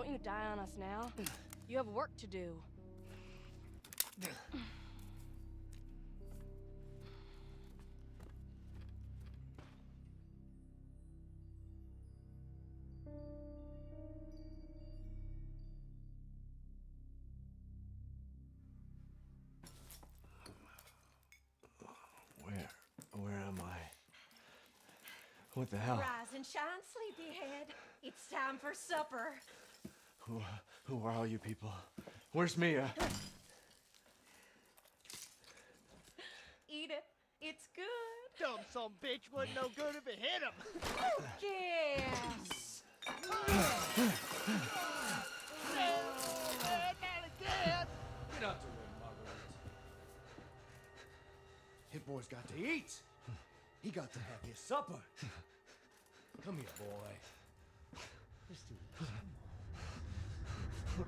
Don't you die on us now. You have work to do. Where am I? What the hell? Rise and shine, sleepyhead. It's time for supper. Who are all you people? Where's Mia? Eat it. It's good. Dumb son bitch wasn't no good if it hit him. Yes. Not again. Get out the way, Marguerite. Hit boy's got to eat. He got to have his supper. Come here, boy. Let's do this. Shit,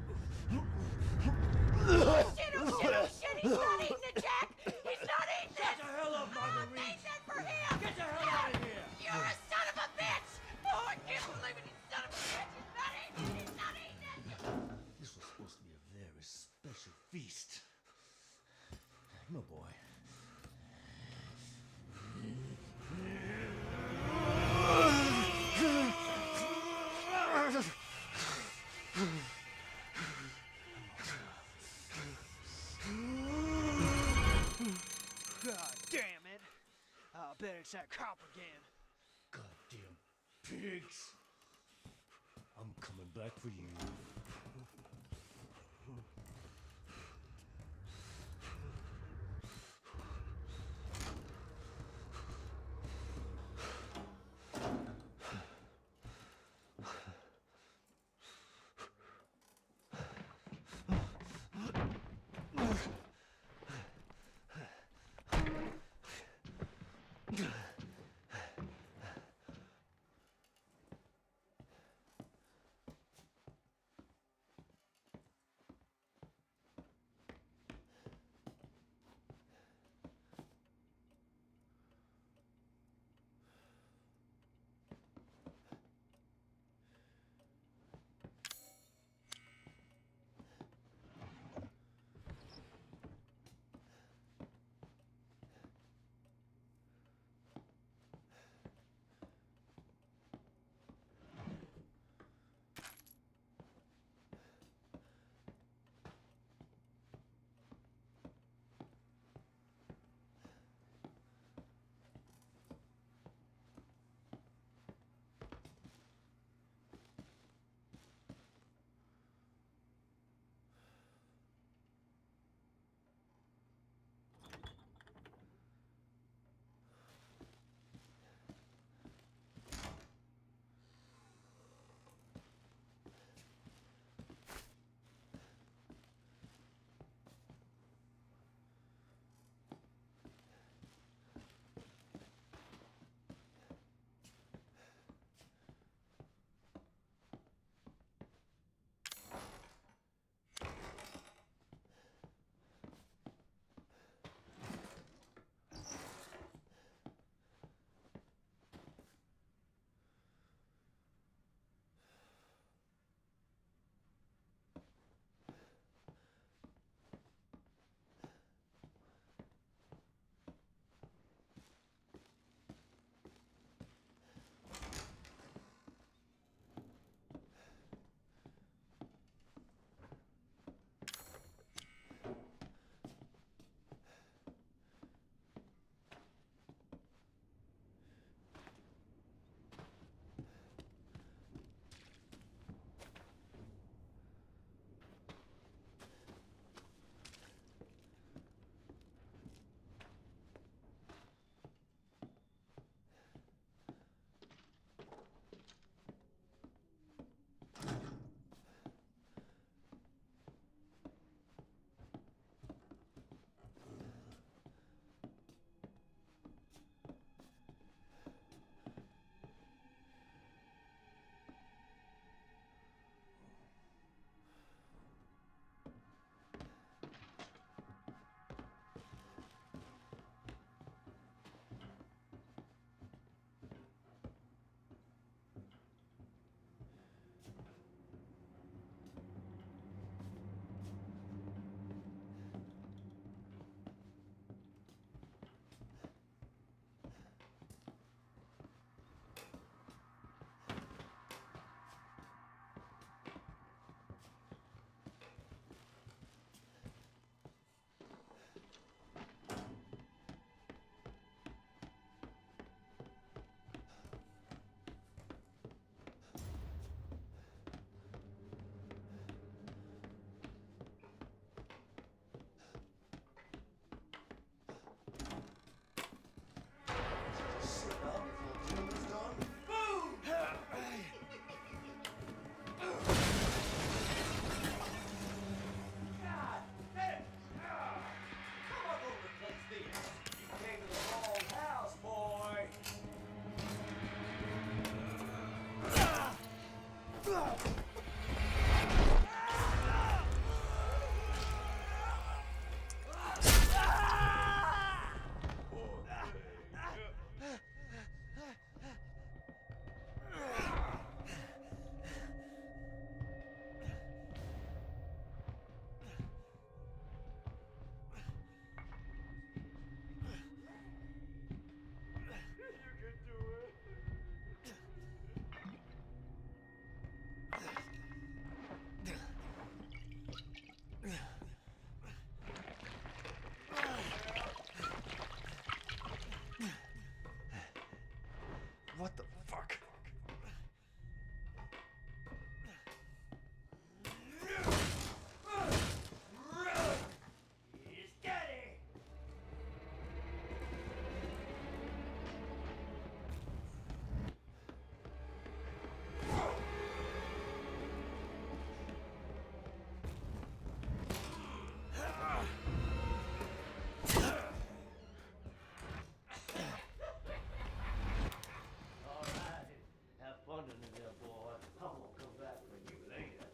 oh shit, oh shit. He's not eating it, Jack. He's not eating it. Get the hell up, I Marguerite. made that for him. Get the hell out of here. You're a son of a bitch. Oh, I can't believe it. You son of a bitch. He's not eating it. He's not eating it. This was supposed to be a very special feast. My boy. God damn it. I bet it's that cop again. Goddamn pigs. I'm coming back for you. What the fuck? Have fun in there, boy. I'm gonna come back for you later.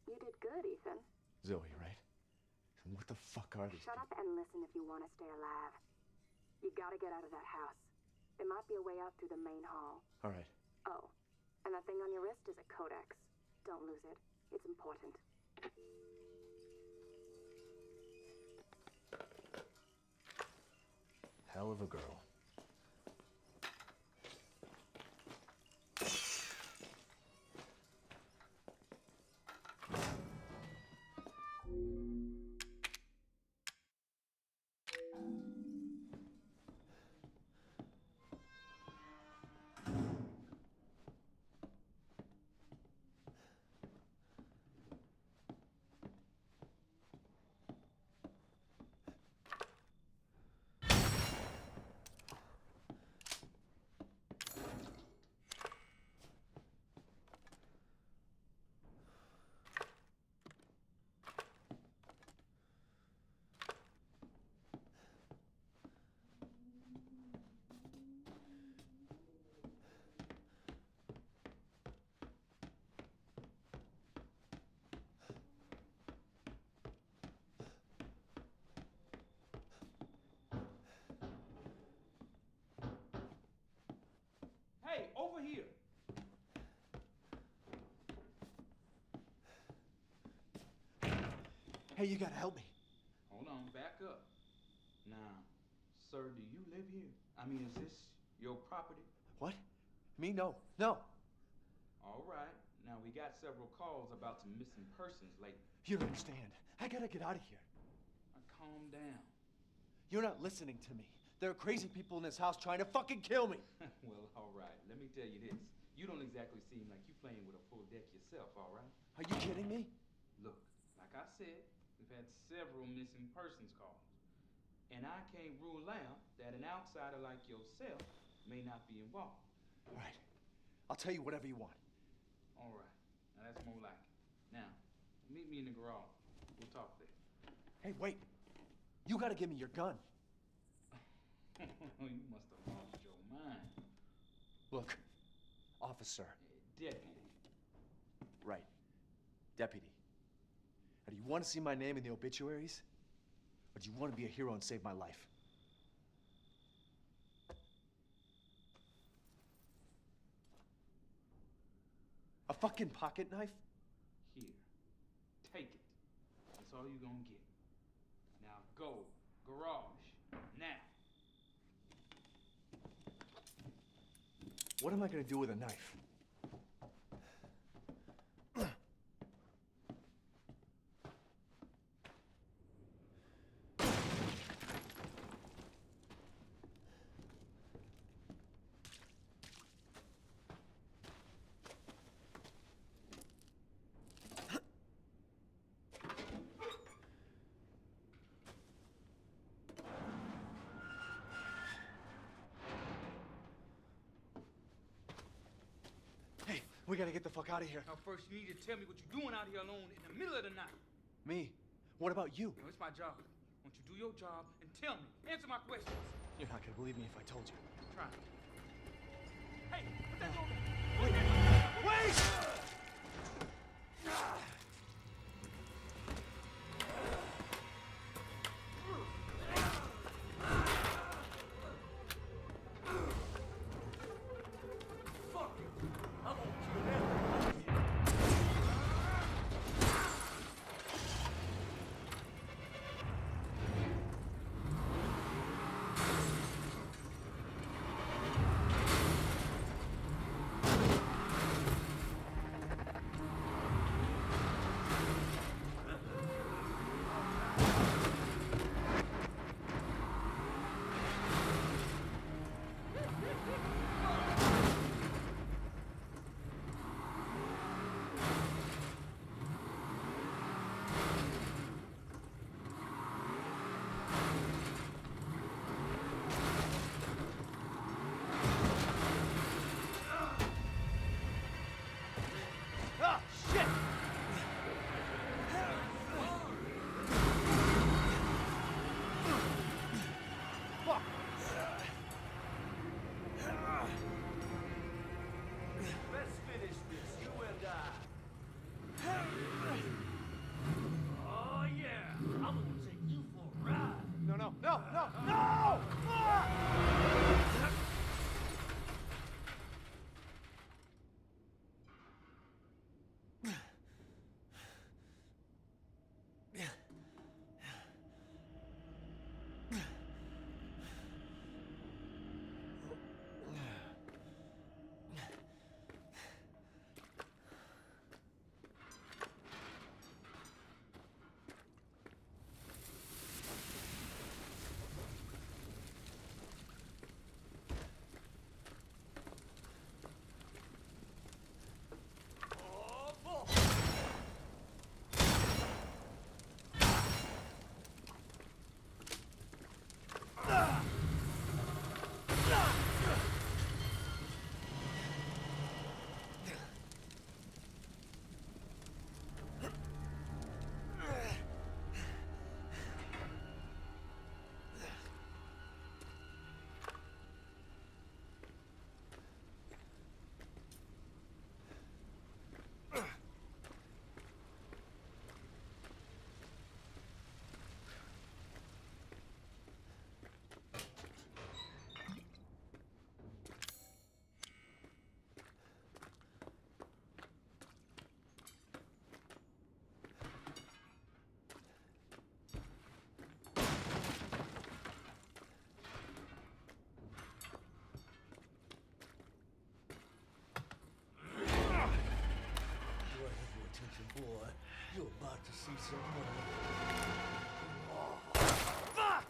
You did good, Ethan. Zoe, right? And what the fuck are these Shut up and listen if you want to stay alive. You gotta get out of that house. There might be a way out through the main hall. All right. Oh, and that thing on your wrist is a codex. Don't lose it. It's important. Hell of a girl. Hey, over here. Hey, you gotta help me. Hold on, back up. Now, sir, do you live here? I mean, is this your property? What? Me? No. No. All right. Now, we got several calls about some missing persons lately. You don't understand. I gotta get out of here. Now, calm down. You're not listening to me. There are crazy people in this house trying to fucking kill me. Well, all right. Let me tell you this. You don't exactly seem like you playing with a full deck yourself, all right? Are you kidding me? Look, like I said, we've had several missing persons calls. And I can't rule out that an outsider like yourself may not be involved. All right. I'll tell you whatever you want. All right. Now that's more like it. Now, meet me in the garage. We'll talk there. Hey, wait. You gotta give me your gun. You must have lost your mind. Look, officer. Deputy. Right. Deputy. Now, do you want to see my name in the obituaries? Or do you want to be a hero and save my life? A fucking pocket knife? Here. Take it. That's all you're gonna get. Now go. Garage. Now. What am I gonna do with a knife? Hey, we gotta get the fuck out of here. Now first you need to tell me what you're doing out here alone in the middle of the night. Me? What about you? You know, it's my job. Won't you do your job and tell me? Answer my questions. You're not gonna believe me if I told you. Try. Hey, put that door back. Wait! Ah, shit! Fuck! Let's finish this, you and I. Oh, yeah. I'm gonna take you for a ride. No, no, no, no, no! Ah! Boy, you're about to see some money. Fuck!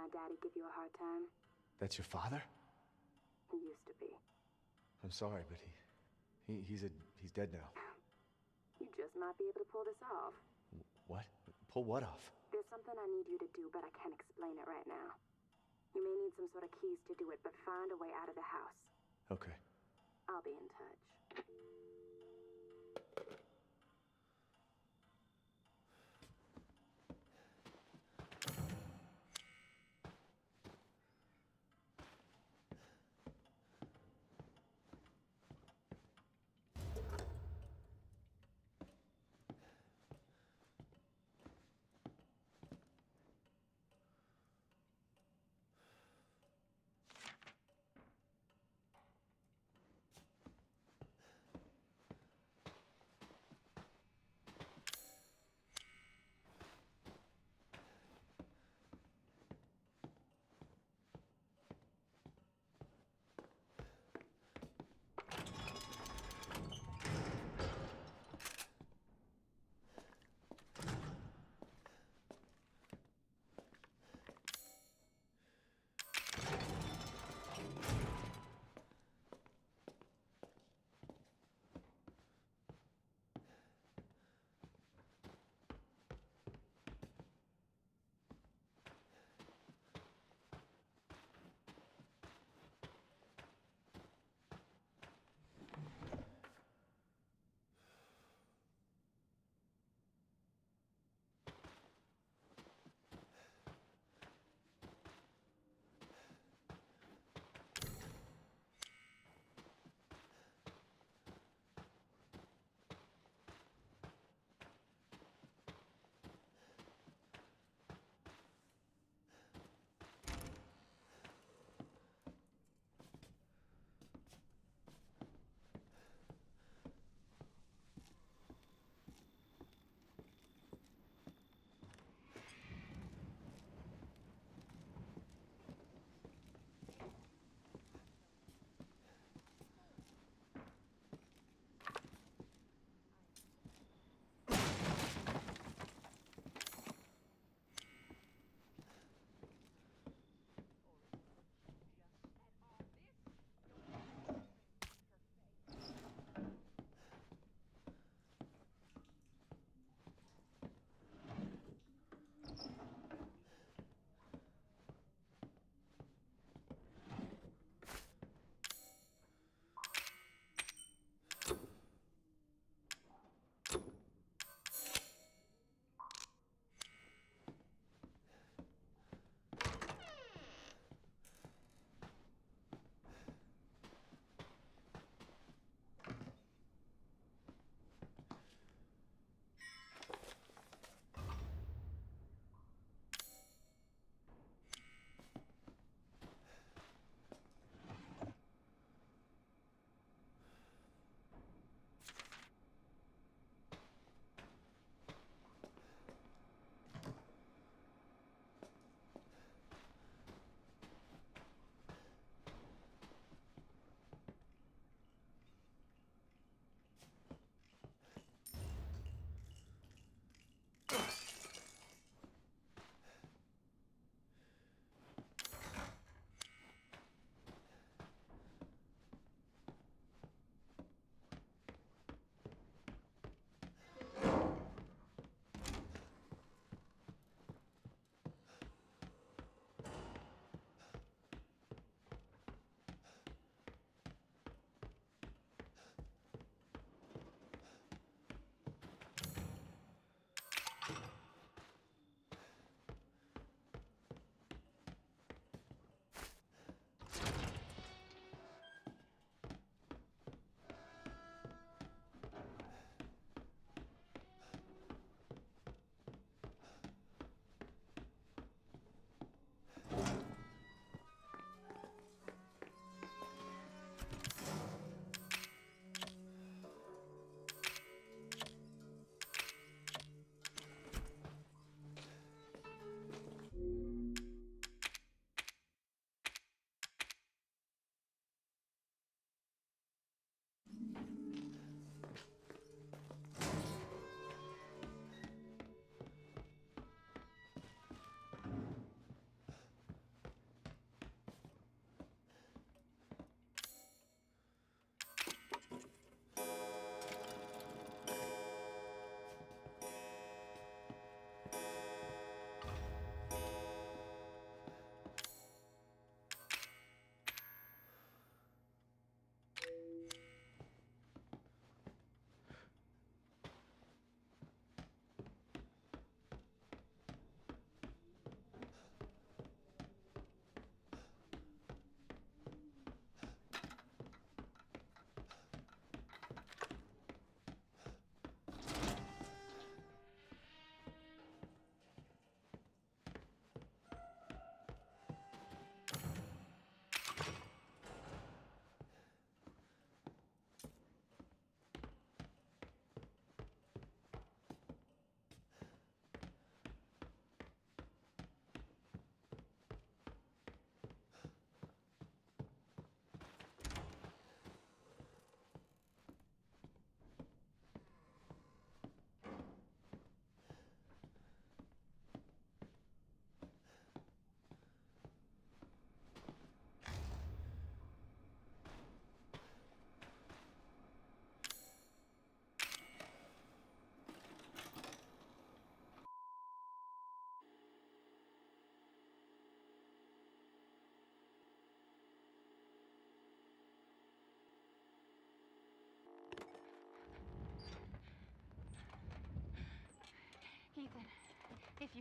daddy give you a hard time? That's your father? He used to be. I'm sorry, but he's dead now. You just might be able to pull this off. What? Pull what off? There's something I need you to do, but I can't explain it right now. You may need some sort of keys to do it, but find a way out of the house. Okay. I'll be in touch.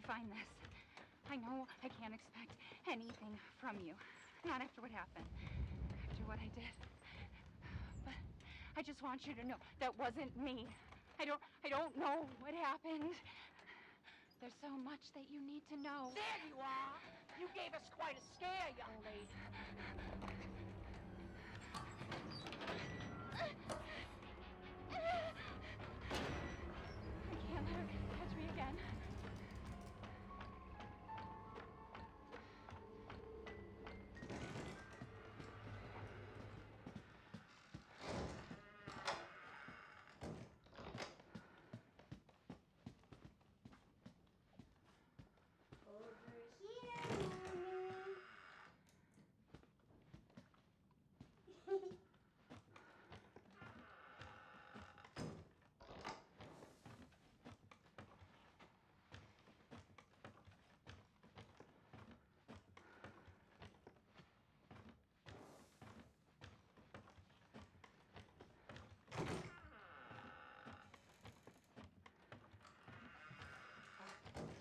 find this. I know I can't expect anything from you. Not after what happened. After what I did. But I just want you to know that wasn't me. I don't know what happened. There's so much that you need to know. There you are! You gave us quite a scare, young lady. I can't let her catch me again.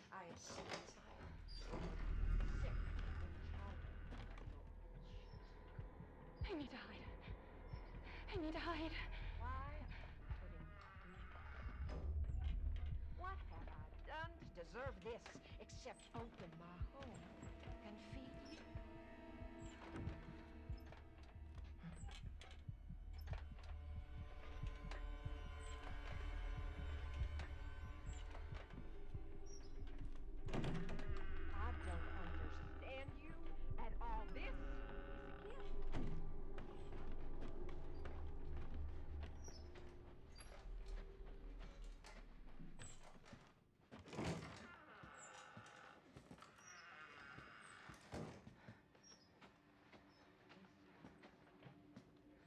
I am sick and tired. I need to hide. I need to hide. Why? What have I done to deserve this except open my home and feed you? I don't understand you at all. This is a gift.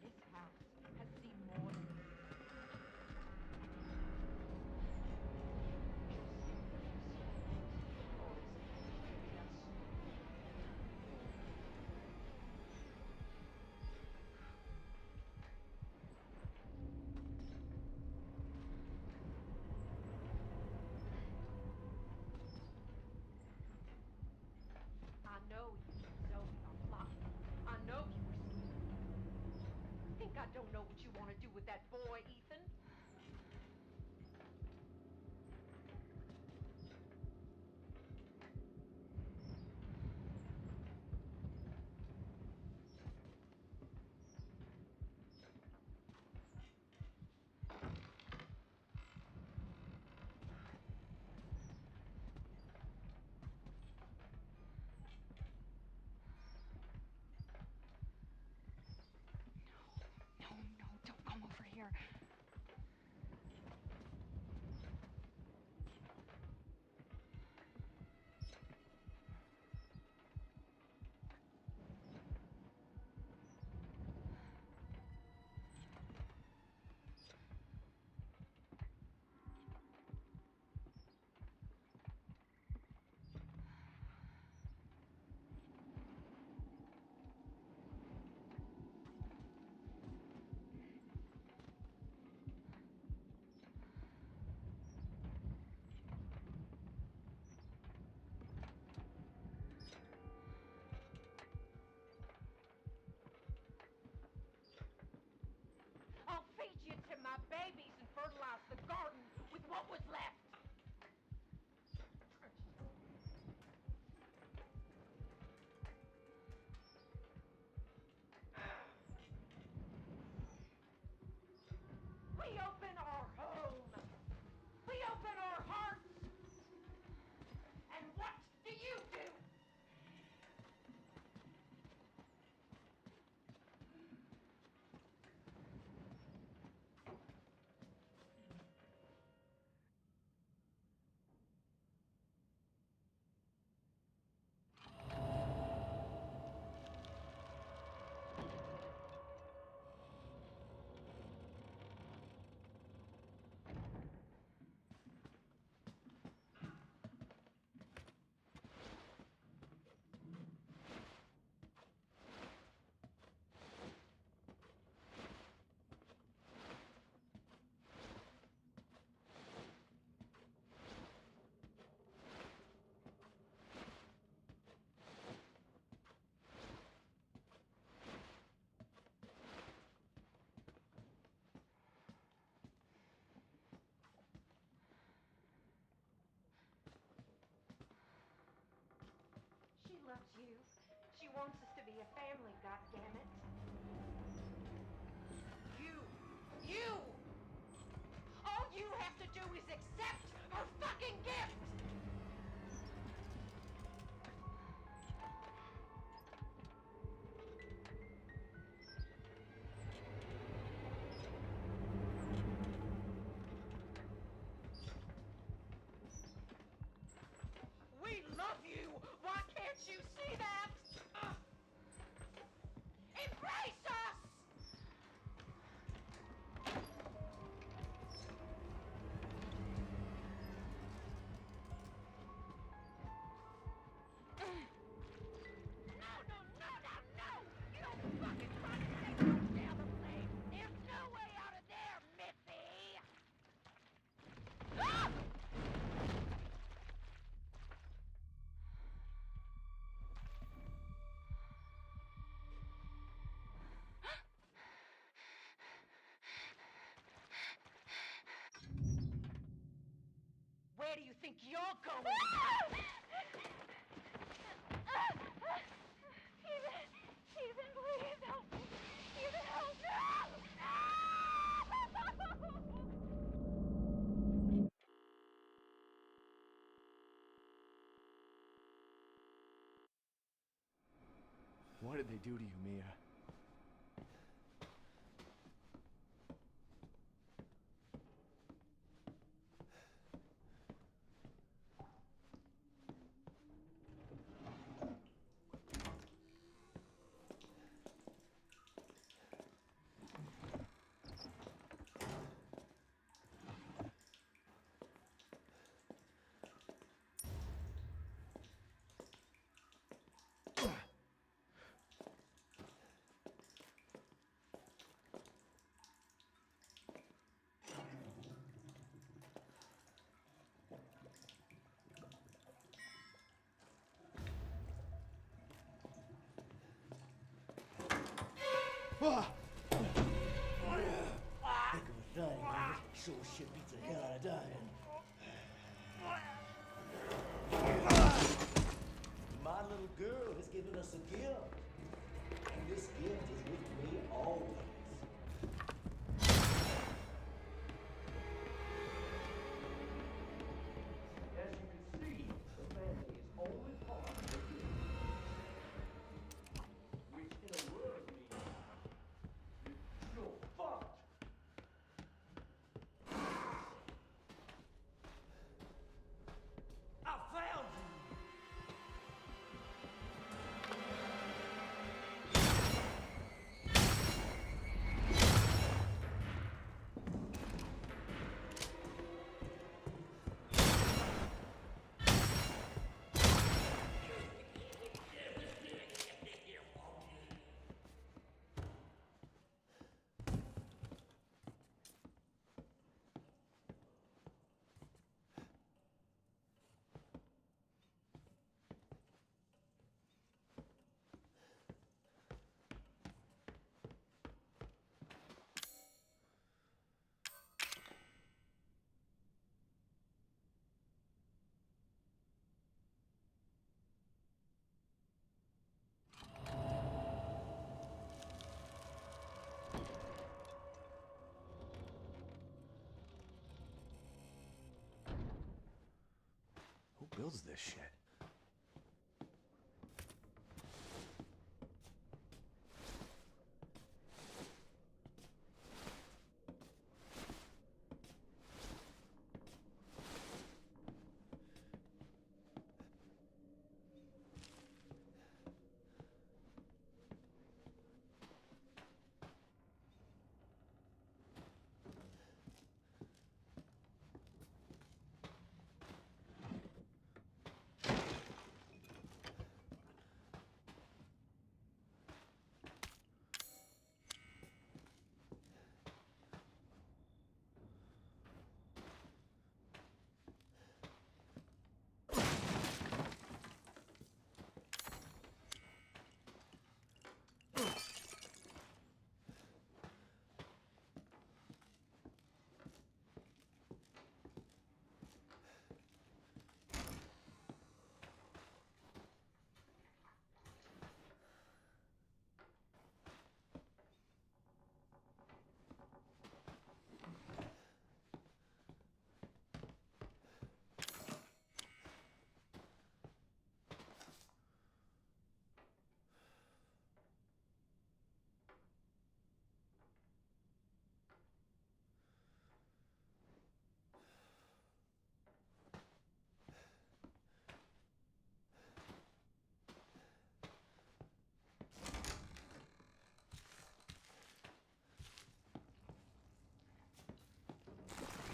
This house has seen more than this. I know you and Zoe are plotting. I know you were scheming. Think I don't know what you want to do with that boy, Ethan? No, don't come over here. wants us to be a family, goddammit. You! All you have to do is accept her fucking gift! We love you! Why can't you see that? Embrace us! No! You don't fucking run and take down the flame! There's no way out of there, Missy! Ah! Where do you think you're going? Ethan, please help me. Ethan, help me. What did they do to you, Mia? Ah! Think of a thing, man. Sure shit beats the hell out of dying. My little girl has given us a gift. And this gift is with me always. As you can see, the family is only part of the gift. Which in a word means you're fucked. I found you. Who builds this shit?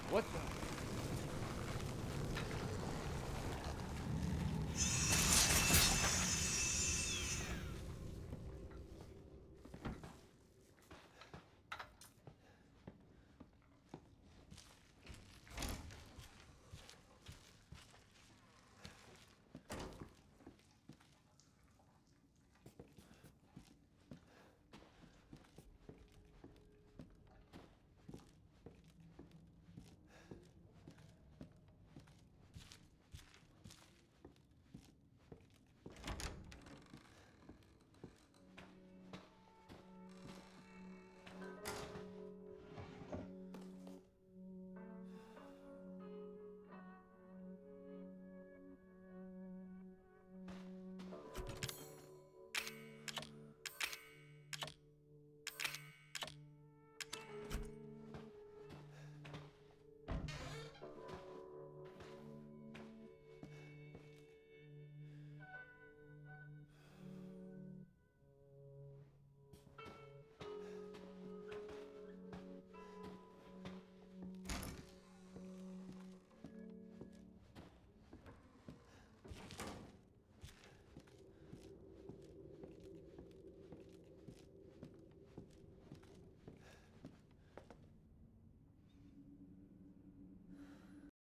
What the